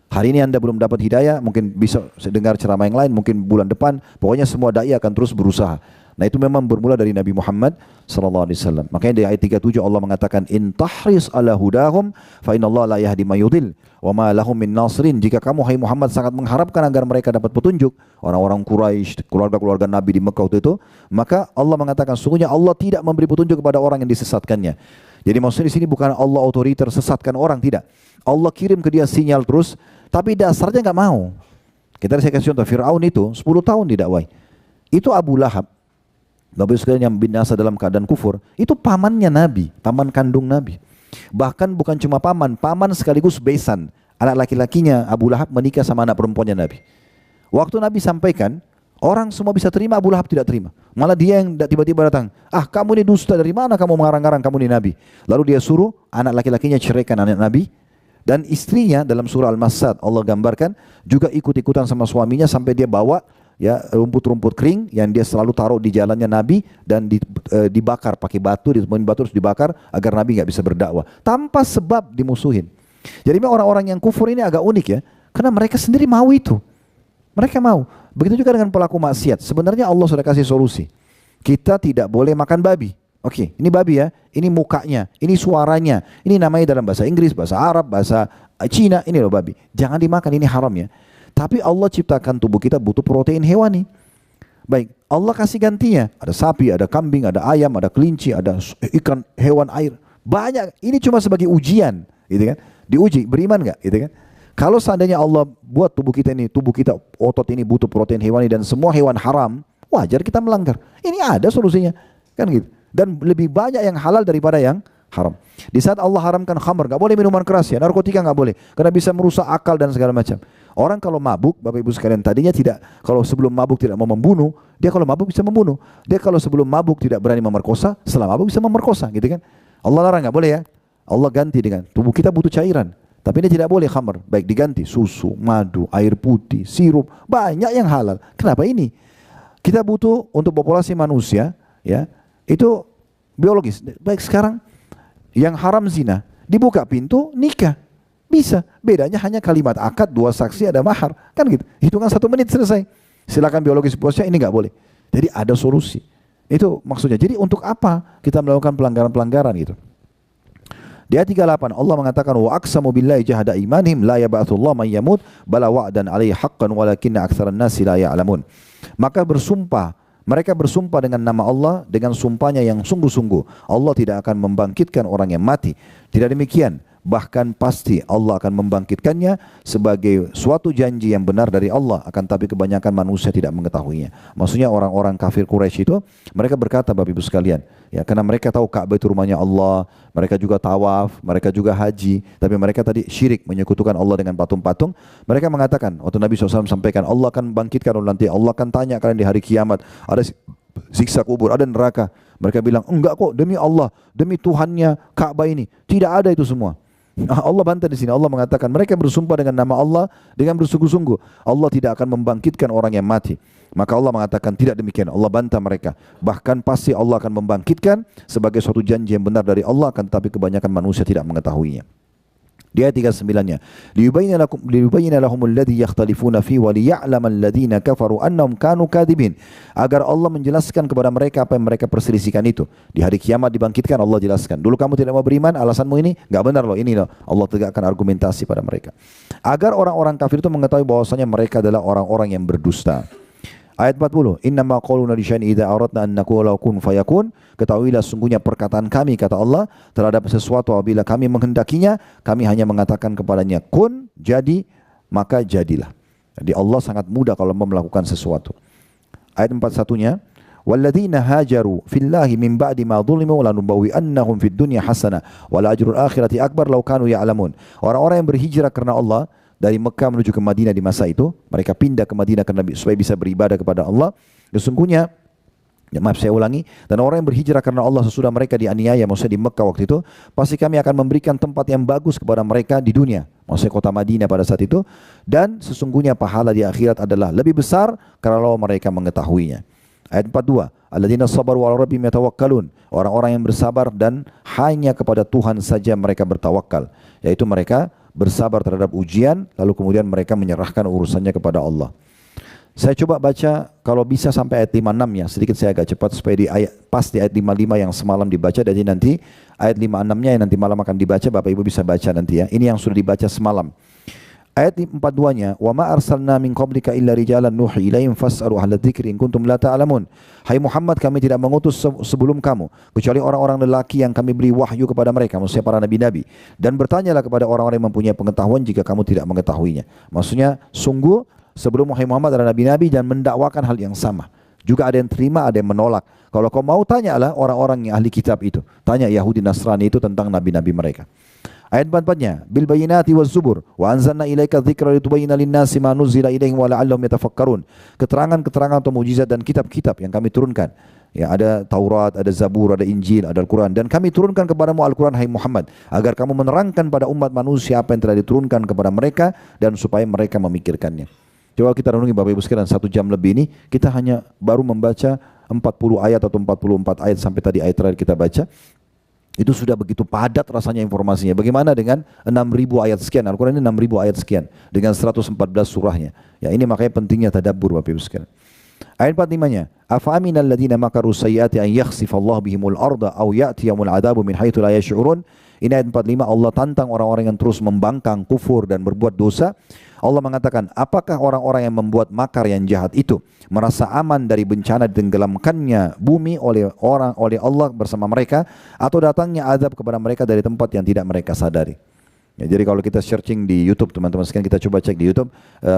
[SPEAKER 1] Hari ini Anda belum dapat hidayah, mungkin bisa dengar ceramah yang lain, mungkin bulan depan. Pokoknya semua dai akan terus berusaha. Nah itu memang bermula dari Nabi Muhammad SAW. Makanya di ayat 37 Allah mengatakan, In tahris ala hudahum, fa innallaha la yahdi may yudhil, wa ma lahum min nasirin. Jika kamu hai Muhammad sangat mengharapkan agar mereka dapat petunjuk, orang-orang Quraisy, keluarga-keluarga Nabi di Mekah waktu itu, maka Allah mengatakan, sungguhnya Allah tidak memberi petunjuk kepada orang yang disesatkannya. Jadi maksudnya di sini bukan Allah otoriter sesatkan orang, tidak. Allah kirim ke dia sinyal terus, tapi dasarnya nggak mau. Kita saya kasih contoh, Fir'aun itu 10 tahun didakwai. Itu Abu Lahab, Bapak Ibu sekalian yang binasa dalam keadaan kufur, itu pamannya Nabi, paman kandung Nabi. Bahkan bukan cuma paman, paman sekaligus besan. Anak laki-lakinya Abu Lahab menikah sama anak perempuannya Nabi. Waktu Nabi sampaikan, orang semua bisa terima, Abu Lahab tidak terima. Malah dia yang tiba-tiba datang, kamu ini dusta, dari mana kamu mengarang-arang kamu ini Nabi? Lalu dia suruh anak laki-lakinya ceraikan anak Nabi. Dan istrinya dalam surah Al-Masad Allah gambarkan juga ikut-ikutan sama suaminya sampai dia bawa ya rumput-rumput kering yang dia selalu taruh di jalannya Nabi dan dibakar pakai batu, ditemuin batu terus dibakar agar Nabi nggak bisa berdakwah tanpa sebab dimusuhin. Jadi memang orang-orang yang kufur ini agak unik ya, karena mereka sendiri mau itu, mereka mau. Begitu juga dengan pelaku maksiat. Sebenarnya Allah sudah kasih solusi. Kita tidak boleh makan babi. Oke, ini babi ya, ini mukanya, ini suaranya, ini namanya dalam bahasa Inggris, bahasa Arab, bahasa Cina, ini loh babi. Jangan dimakan, ini haram ya. Tapi Allah ciptakan tubuh kita butuh protein hewani. Baik, Allah kasih gantinya. Ada sapi, ada kambing, ada ayam, ada kelinci, ada ikan, hewan air. Banyak, ini cuma sebagai ujian, gitu kan. Diuji, beriman nggak, gitu kan. Kalau seandainya Allah buat tubuh kita ini, tubuh kita otot ini butuh protein hewani dan semua hewan haram, wajar kita melanggar. Ini ada solusinya, kan gitu. Dan lebih banyak yang halal daripada yang haram. Di saat Allah haramkan khamr, nggak boleh minuman keras ya, narkotika nggak boleh, karena bisa merusak akal dan segala macam. Orang kalau mabuk, Bapak Ibu sekalian tadinya tidak, kalau sebelum mabuk tidak mau membunuh, dia kalau mabuk bisa membunuh. Dia kalau sebelum mabuk tidak berani memerkosa, setelah mabuk bisa memerkosa, gitu kan? Allah larang nggak boleh ya. Allah ganti dengan tubuh kita butuh cairan, tapi ini tidak boleh khamr, baik diganti susu, madu, air putih, sirup, banyak yang halal. Kenapa ini? Kita butuh untuk populasi manusia, ya. Itu biologis. Baik sekarang yang haram zina, dibuka pintu nikah. Bisa. Bedanya hanya kalimat akad, 2 saksi, ada mahar. Kan gitu. Hitungan 1 menit selesai. Silakan biologis bosnya, ini nggak boleh. Jadi ada solusi. Itu maksudnya. Jadi untuk apa kita melakukan pelanggaran-pelanggaran gitu. Di ayat 38 Allah mengatakan wa aqsamu billahi jahada imanihim la yab'atsullahu man yamut bala wa'dan 'alaihi haqqan walakinna aktsaran nasi la ya'lamun. Maka mereka bersumpah dengan nama Allah dengan sumpahnya yang sungguh-sungguh. Allah tidak akan membangkitkan orang yang mati. Tidak demikian. bahkan pasti Allah akan membangkitkannya sebagai suatu janji yang benar dari Allah, akan tapi kebanyakan manusia tidak mengetahuinya. Maksudnya orang-orang kafir Quraisy itu, mereka berkata Bapak Ibu sekalian, ya, karena mereka tahu Ka'bah itu rumahnya Allah, mereka juga tawaf, mereka juga haji, tapi mereka tadi syirik, menyekutukan Allah dengan patung-patung. Mereka mengatakan, waktu Nabi SAW sampaikan, Allah akan bangkitkan nanti, Allah akan tanya kalian di hari kiamat, ada siksa kubur, ada neraka. Mereka bilang, enggak kok, demi Allah, demi Tuhannya Ka'bah ini, tidak ada itu semua. Allah bantah di sini. Allah mengatakan mereka bersumpah dengan nama Allah dengan bersungguh-sungguh Allah tidak akan membangkitkan orang yang mati. Maka Allah mengatakan tidak demikian. Allah bantah mereka. Bahkan pasti Allah akan membangkitkan sebagai suatu janji yang benar dari Allah, akan tetapi kebanyakan manusia tidak mengetahuinya. Di ayat 39-nya, liyubayyina lahumul ladzi yakhtalifuna fi wa liya'lamal ladzina kafaru annahum kanu kadhibin. Agar Allah menjelaskan kepada mereka apa yang mereka perselisihkan itu. Di hari kiamat dibangkitkan, Allah jelaskan. Dulu kamu tidak mau beriman, alasanmu ini enggak benar loh, ini loh. Allah tegakkan argumentasi pada mereka. Agar orang-orang kafir itu mengetahui bahwasanya mereka adalah orang-orang yang berdusta. Ayat 40, innama qawluna li syai'in idza aradna an naqula kun fayakun. Ketahuilah sungguhnya perkataan kami, kata Allah, terhadap sesuatu apabila kami menghendakinya, kami hanya mengatakan kepadanya kun, jadi, maka jadilah. Jadi Allah sangat mudah kalau mau melakukan sesuatu. Ayat 41-nya, walladzina hajaru fillahi min ba'di ma dhulimu lanubawwi'annahum fid dunya hasanah wal ajrul akhirati akbar law kanu ya'lamun. Orang-orang yang berhijrah karena Allah dari Mekah menuju ke Madinah di masa itu, mereka pindah ke Madinah supaya bisa beribadah kepada Allah. Sesungguhnya, maaf saya ulangi, dan orang yang berhijrah karena Allah sesudah mereka dianiaya, maksudnya di Mekah waktu itu, pasti kami akan memberikan tempat yang bagus kepada mereka di dunia, maksudnya kota Madinah pada saat itu, dan sesungguhnya pahala di akhirat adalah lebih besar kalau mereka mengetahuinya. Ayat 42, alladzina sabaru ala rabbihim yatawakkalun. Orang-orang yang bersabar dan hanya kepada Tuhan saja mereka bertawakal, yaitu mereka bersabar terhadap ujian, lalu kemudian mereka menyerahkan urusannya kepada Allah. Saya coba baca kalau bisa sampai ayat 56 ya, sedikit saya agak cepat supaya di ayat, pas di ayat 55 yang semalam dibaca, jadi nanti ayat 56-nya yang nanti malam akan dibaca, Bapak Ibu bisa baca nanti ya. Ini yang sudah dibaca semalam. Ayat 42-nya, wa ma arsalna min qablika illa rijalan nuhi ilaihim fas'alu ahla dzikri in kuntum la ta'lamun. Hai Muhammad, kami tidak mengutus sebelum kamu kecuali orang-orang lelaki yang kami beri wahyu kepada mereka, maksudnya para nabi-nabi, dan bertanyalah kepada orang-orang yang mempunyai pengetahuan jika kamu tidak mengetahuinya. Maksudnya sungguh sebelum Muhammad ada nabi-nabi dan mendakwakan hal yang sama. Juga ada yang terima, ada yang menolak. Kalau kau mau, tanyalah orang-orang yang ahli kitab itu. Tanya Yahudi Nasrani itu tentang nabi-nabi mereka. Ayat 44-nya, bil bayyinati waz zubur wa anzalna ilaika dzikra litubayyana lin-nasi ma nuzila ilaihim wa la'allahum yatafakkarun. Keterangan-keterangan atau mukjizat dan kitab-kitab yang kami turunkan. Ya, ada Taurat, ada Zabur, ada Injil, ada Al-Quran, dan kami turunkan kepadamu Al-Quran hai Muhammad, agar kamu menerangkan pada umat manusia apa yang telah diturunkan kepada mereka dan supaya mereka memikirkannya. Coba kita renungi Bapak Ibu sekalian, 1 jam lebih ini kita hanya baru membaca 40 ayat atau 44 ayat sampai tadi ayat terakhir kita baca. Itu sudah begitu padat rasanya informasinya. Bagaimana dengan 6.000 ayat sekian? Al-Quran ini 6.000 ayat sekian dengan 114 surahnya. Ya, ini makanya pentingnya tadabbur Bapak Ibu sekalian. Ayat 45-nya, afa aminal ladzina makaru sayyiati an yakhsifallahu bihimul arda aw ya'tiyahumul adabu min haitsu la yash'urun. Ini ayat 45, Allah tantang orang-orang yang terus membangkang kufur dan berbuat dosa. Allah mengatakan, apakah orang-orang yang membuat makar yang jahat itu merasa aman dari bencana ditenggelamkannya bumi oleh Allah bersama mereka, atau datangnya azab kepada mereka dari tempat yang tidak mereka sadari? Ya, jadi kalau kita searching di YouTube, teman-teman sekalian, kita coba cek di YouTube,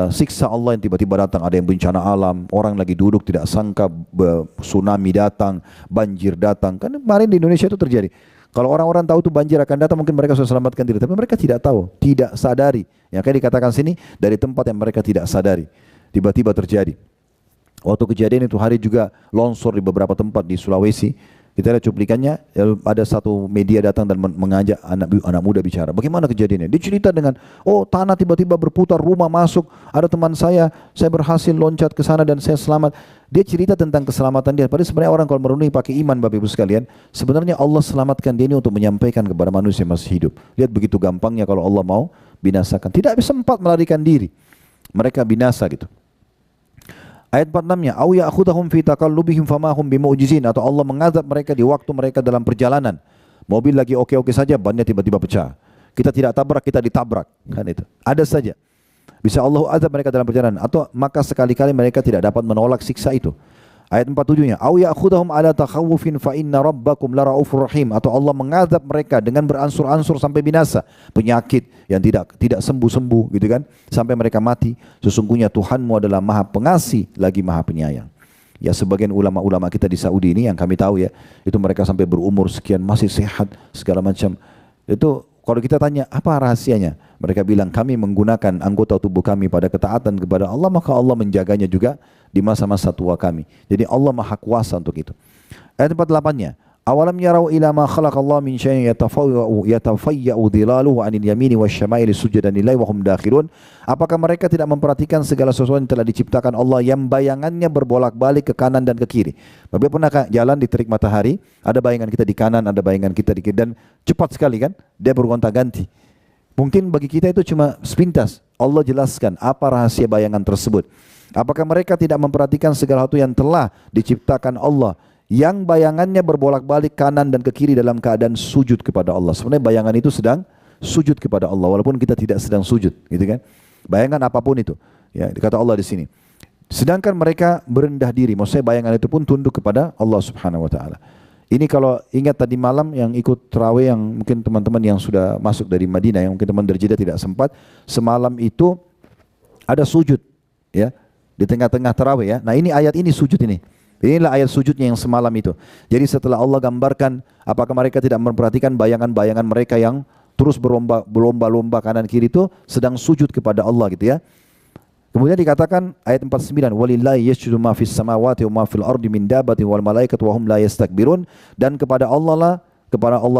[SPEAKER 1] siksa Allah yang tiba-tiba datang, ada yang bencana alam, orang lagi duduk tidak sangka tsunami datang, banjir datang. Kan kemarin di Indonesia itu terjadi. Kalau orang-orang tahu itu banjir akan datang, mungkin mereka sudah selamatkan diri, tapi mereka tidak tahu, tidak sadari. Ya, kayak dikatakan sini, dari tempat yang mereka tidak sadari, tiba-tiba terjadi. Waktu kejadian itu hari juga longsor di beberapa tempat di Sulawesi. Kita lihat cuplikannya, ada satu media datang dan mengajak anak muda bicara. Bagaimana kejadiannya? Dia cerita dengan, oh tanah tiba-tiba berputar, rumah masuk, ada teman saya berhasil loncat ke sana dan saya selamat. Dia cerita tentang keselamatan dia. Padahal sebenarnya orang kalau merenungi pakai iman Bapak Ibu sekalian, sebenarnya Allah selamatkan dia ini untuk menyampaikan kepada manusia yang masih hidup. Lihat begitu gampangnya kalau Allah mau binasakan. Tidak sempat melarikan diri. Mereka binasa gitu. Ayat 46-nya, au ya'khudhum fi taqallubihim fama hum bimu'jizin, atau Allah mengazab mereka di waktu mereka dalam perjalanan. Mobil lagi oke-oke saja, bannya tiba-tiba pecah. Kita tidak tabrak, kita ditabrak, kan itu. Ada saja. Bisa Allah azab mereka dalam perjalanan, atau maka sekali-kali mereka tidak dapat menolak siksa itu. Ayat 47-nya, "Au ya'khudhum ala takhawufin fa inna rabbakum laraufur rahim." Atau Allah mengadab mereka dengan beransur-ansur sampai binasa, penyakit yang tidak sembuh-sembuh gitu kan, sampai mereka mati. Sesungguhnya Tuhanmu adalah Maha Pengasih lagi Maha Penyayang. Ya, sebagian ulama-ulama kita di Saudi ini yang kami tahu ya, itu mereka sampai berumur sekian masih sehat segala macam. Itu kalau kita tanya apa rahasianya, mereka bilang kami menggunakan anggota tubuh kami pada ketaatan kepada Allah, maka Allah menjaganya juga di masa-masa tua kami. Jadi Allah Maha Kuasa untuk itu. Ayat 48-nya, awalam yarau ila ma khalaqallahu min syai'in yatafayya'u dhilaluhu 'anil yamini wasyama'ili sujadan lillahi wa hum dakhirun. Apakah mereka tidak memperhatikan segala sesuatu yang telah diciptakan Allah yang bayangannya berbolak-balik ke kanan dan ke kiri? Bapak pernah jalan di terik matahari, ada bayangan kita di kanan, ada bayangan kita di kiri, dan cepat sekali kan? Dia bergonta-ganti. Mungkin bagi kita itu cuma sepintas. Allah jelaskan apa rahasia bayangan tersebut. Apakah mereka tidak memperhatikan segala sesuatu yang telah diciptakan Allah yang bayangannya berbolak-balik kanan dan ke kiri dalam keadaan sujud kepada Allah? Sebenarnya bayangan itu sedang sujud kepada Allah walaupun kita tidak sedang sujud, gitu kan? Bayangan apapun itu, ya, kata Allah di sini. Sedangkan mereka berendah diri, maksudnya bayangan itu pun tunduk kepada Allah Subhanahu wa taala. Ini kalau ingat tadi malam yang ikut tarawih, yang mungkin teman-teman yang sudah masuk dari Madinah, yang mungkin teman dari Jeddah tidak sempat, semalam itu ada sujud, ya, di tengah-tengah tarawih ya. Nah, ini ayat ini sujud ini. Inilah ayat sujudnya yang semalam itu. Jadi setelah Allah gambarkan apakah mereka tidak memperhatikan bayangan-bayangan mereka yang terus berlomba-lomba kanan kiri itu sedang sujud kepada Allah gitu ya. Kemudian dikatakan ayat 49, walillahi yasjudu ma fis samawati wa ma fil ardi min dabbatin wal malaikatu wa hum la yastakbirun. Dan kepada Allah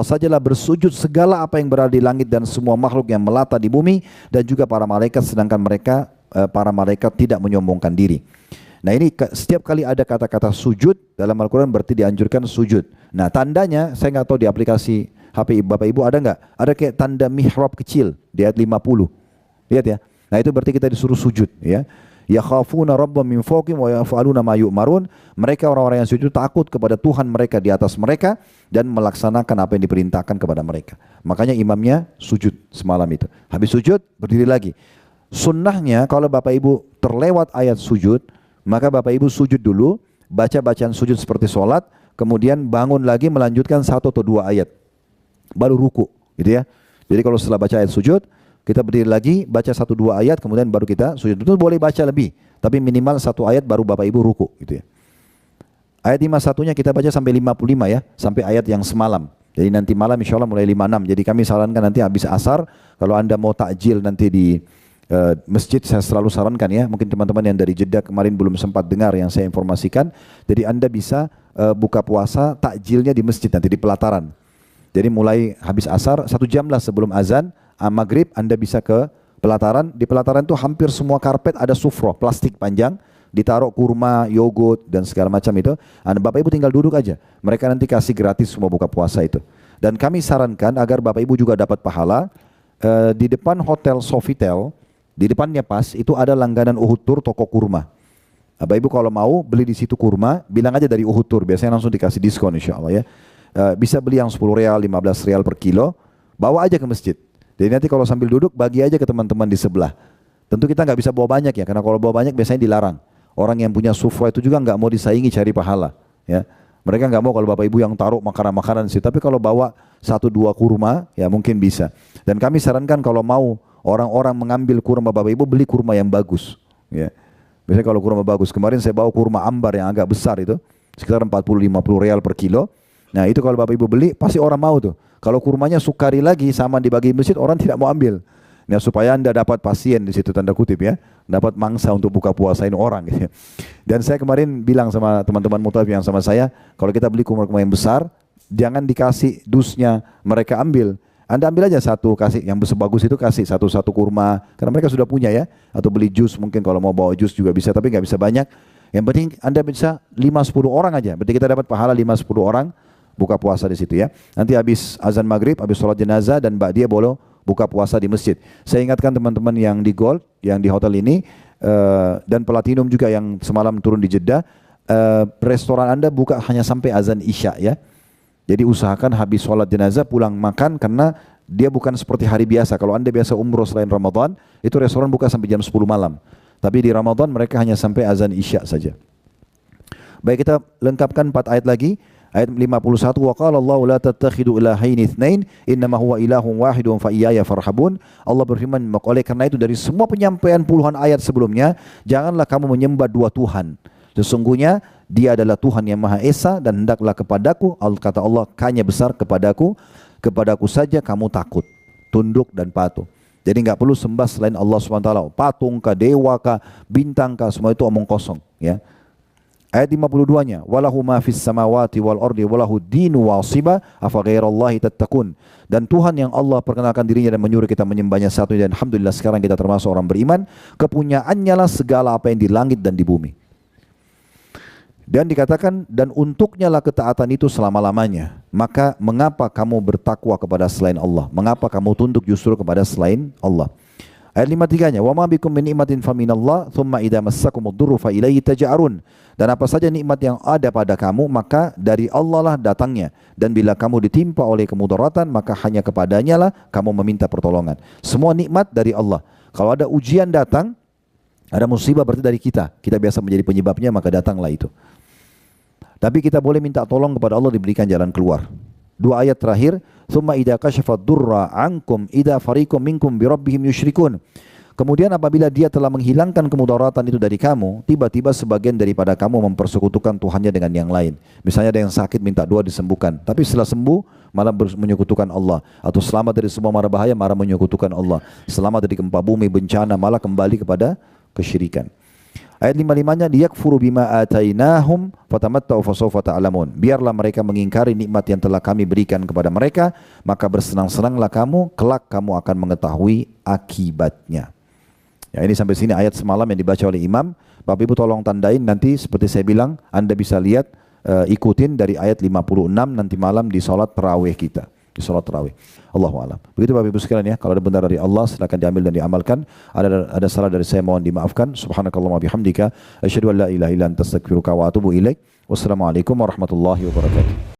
[SPEAKER 1] sajalah bersujud segala apa yang berada di langit dan semua makhluk yang melata di bumi, dan juga para malaikat, sedangkan para malaikat tidak menyombongkan diri. Nah, ini setiap kali ada kata-kata sujud dalam Al-Quran berarti dianjurkan sujud. Nah, tandanya saya nggak tahu di aplikasi HP Bapak Ibu ada nggak? Ada kayak tanda mihrab kecil di ayat 50. Lihat ya. Nah, itu berarti kita disuruh sujud ya. Yakhafuna rabbahum min fawqihim wa yaf'aluna ma yu'marun. Mereka orang-orang yang sujud takut kepada Tuhan mereka di atas mereka dan melaksanakan apa yang diperintahkan kepada mereka. Makanya imamnya sujud semalam itu. Habis sujud berdiri lagi. Sunnahnya kalau Bapak Ibu terlewat ayat sujud, maka Bapak Ibu sujud dulu, baca bacaan sujud seperti sholat, kemudian bangun lagi melanjutkan 1 atau 2 ayat, baru ruku, gitu ya. Jadi kalau setelah baca ayat sujud, kita berdiri lagi, baca 1-2 ayat, kemudian baru kita sujud. Itu boleh baca lebih, tapi minimal 1 ayat baru Bapak Ibu ruku, gitu ya. Ayat 51-nya kita baca sampai 55 ya, sampai ayat yang semalam. Jadi nanti malam insya Allah mulai 56. Jadi kami sarankan nanti habis asar, kalau Anda mau takjil nanti di masjid, saya selalu sarankan ya, mungkin teman-teman yang dari Jeddah kemarin belum sempat dengar yang saya informasikan, jadi Anda bisa buka puasa takjilnya di masjid nanti di pelataran. Jadi mulai habis asar 1 jam lah sebelum azan maghrib Anda bisa ke pelataran. Di pelataran itu hampir semua karpet ada sufroh plastik panjang, ditaruh kurma, yogurt dan segala macam itu. Bapak Ibu tinggal duduk aja, mereka nanti kasih gratis semua buka puasa itu. Dan kami sarankan agar Bapak Ibu juga dapat pahala, di depan hotel Sofitel, di depannya pas itu ada langganan Uhud Tour toko kurma. Bapak Ibu kalau mau beli di situ kurma, bilang aja dari Uhud Tour, biasanya langsung dikasih diskon insya Allah ya. Bisa beli yang 10 real, 15 real per kilo, bawa aja ke masjid. Jadi nanti kalau sambil duduk bagi aja ke teman-teman di sebelah. Tentu kita nggak bisa bawa banyak ya, karena kalau bawa banyak biasanya dilarang. Orang yang punya sufra itu juga nggak mau disaingi cari pahala. Ya, mereka nggak mau kalau Bapak Ibu yang taruh makanan-makanan sih. Tapi kalau bawa 1-2 kurma ya mungkin bisa. Dan kami sarankan kalau mau orang-orang mengambil kurma Bapak Ibu, beli kurma yang bagus. Ya. Biasanya kalau kurma bagus, kemarin saya bawa kurma ambar yang agak besar itu, sekitar 40-50 real per kilo. Nah itu kalau Bapak Ibu beli, pasti orang mau tuh. Kalau kurmanya sukari lagi sama dibagi masjid, orang tidak mau ambil. Nah supaya Anda dapat pasien di situ tanda kutip ya, dapat mangsa untuk buka puasain orang. Gitu. Dan saya kemarin bilang sama teman-teman mutawif yang sama saya, kalau kita beli kurma-kurma yang besar, jangan dikasih dusnya mereka ambil. Anda ambil aja satu, kasih yang sebagus itu kasih satu-satu kurma, karena mereka sudah punya ya, atau beli jus mungkin kalau mau bawa jus juga bisa, tapi nggak bisa banyak. Yang penting Anda bisa 5-10 orang aja, berarti kita dapat pahala 5-10 orang buka puasa di situ ya. Nanti habis azan maghrib, habis sholat jenazah dan ba'diyah boleh buka puasa di masjid. Saya ingatkan teman-teman yang di Gold, yang di hotel ini, dan Platinum juga yang semalam turun di Jeddah, restoran Anda buka hanya sampai azan Isya ya. Jadi usahakan habis sholat jenazah pulang makan, karena dia bukan seperti hari biasa. Kalau Anda biasa umroh selain Ramadan, itu restoran buka sampai jam 10 malam. Tapi di Ramadan mereka hanya sampai azan Isya saja. Baik, kita lengkapkan 4 ayat lagi. Ayat 51, wa qala Allahu la tattakhidu ilahaini itsnain innama huwa ilahun wahidun fa iyaya farhabun. Allah berfirman, maka oleh karena itu dari semua penyampaian puluhan ayat sebelumnya, janganlah kamu menyembah dua Tuhan. Sesungguhnya Dia adalah Tuhan yang Maha Esa dan hendaklah kepadaku, kata Allah, hanya besar kepadaku saja kamu takut, tunduk dan patuh. Jadi enggak perlu sembah selain Allah SWT. Patung kah, dewa kah, bintang kah, semua itu omong kosong, ya. Ayat 52-nya, walahu ma fis samawati wal ardi walahu dinu wasiba afa ghairallahi tattaqun. Dan Tuhan yang Allah perkenalkan dirinya dan menyuruh kita menyembahnya satu, dan alhamdulillah sekarang kita termasuk orang beriman. Kepunyaannya lah segala apa yang di langit dan di bumi. Dan dikatakan, dan untuknya lah ketaatan itu selama-lamanya. Maka mengapa kamu bertakwa kepada selain Allah? Mengapa kamu tunduk justru kepada selain Allah? Ayat 53-nya, wa ma bikum min ni'matin faminallah thumma idza massakumud durru fa ilaihi taj'arun. Dan apa saja nikmat yang ada pada kamu, maka dari Allah lah datangnya. Dan bila kamu ditimpa oleh kemudaratan, maka hanya kepadanya lah kamu meminta pertolongan. Semua nikmat dari Allah. Kalau ada ujian datang, ada musibah, berarti dari kita. Kita biasa menjadi penyebabnya, maka datanglah itu. Tapi kita boleh minta tolong kepada Allah, diberikan jalan keluar. 2 ayat terakhir, thumma idza kashafad durra ankum idza fariqum minkum bi rabbihim yusyrikun. Kemudian apabila Dia telah menghilangkan kemudaratan itu dari kamu, tiba-tiba sebagian daripada kamu mempersekutukan Tuhannya dengan yang lain. Misalnya ada yang sakit minta doa disembuhkan, tapi setelah sembuh malah menyekutukan Allah. Atau selamat dari semua mara bahaya, malah menyekutukan Allah. Selamat dari gempa bumi, bencana, malah kembali kepada kesyirikan. Ayat 55-nya, liyakfuru bima atainahum fatamatta'u fasawfa ta'lamun. Biarlah mereka mengingkari nikmat yang telah kami berikan kepada mereka, maka bersenang-senanglah kamu, kelak kamu akan mengetahui akibatnya. Ya, ini sampai sini ayat semalam yang dibaca oleh imam. Bapak Ibu tolong tandain, nanti seperti saya bilang, Anda bisa lihat, ikutin dari ayat 56 nanti malam di salat tarawih kita. Di salat tarawih. Allahu a'lam. Begitu Bapak Ibu sekalian ya. Kalau ada benar dari Allah, silakan diambil dan diamalkan. Ada salah dari saya, mohon dimaafkan. Subhanakallahumma bihamdika asyhadu an la ilaha illa anta astaghfiruka wa atubu ilaik. Wassalamualaikum warahmatullahi wabarakatuh.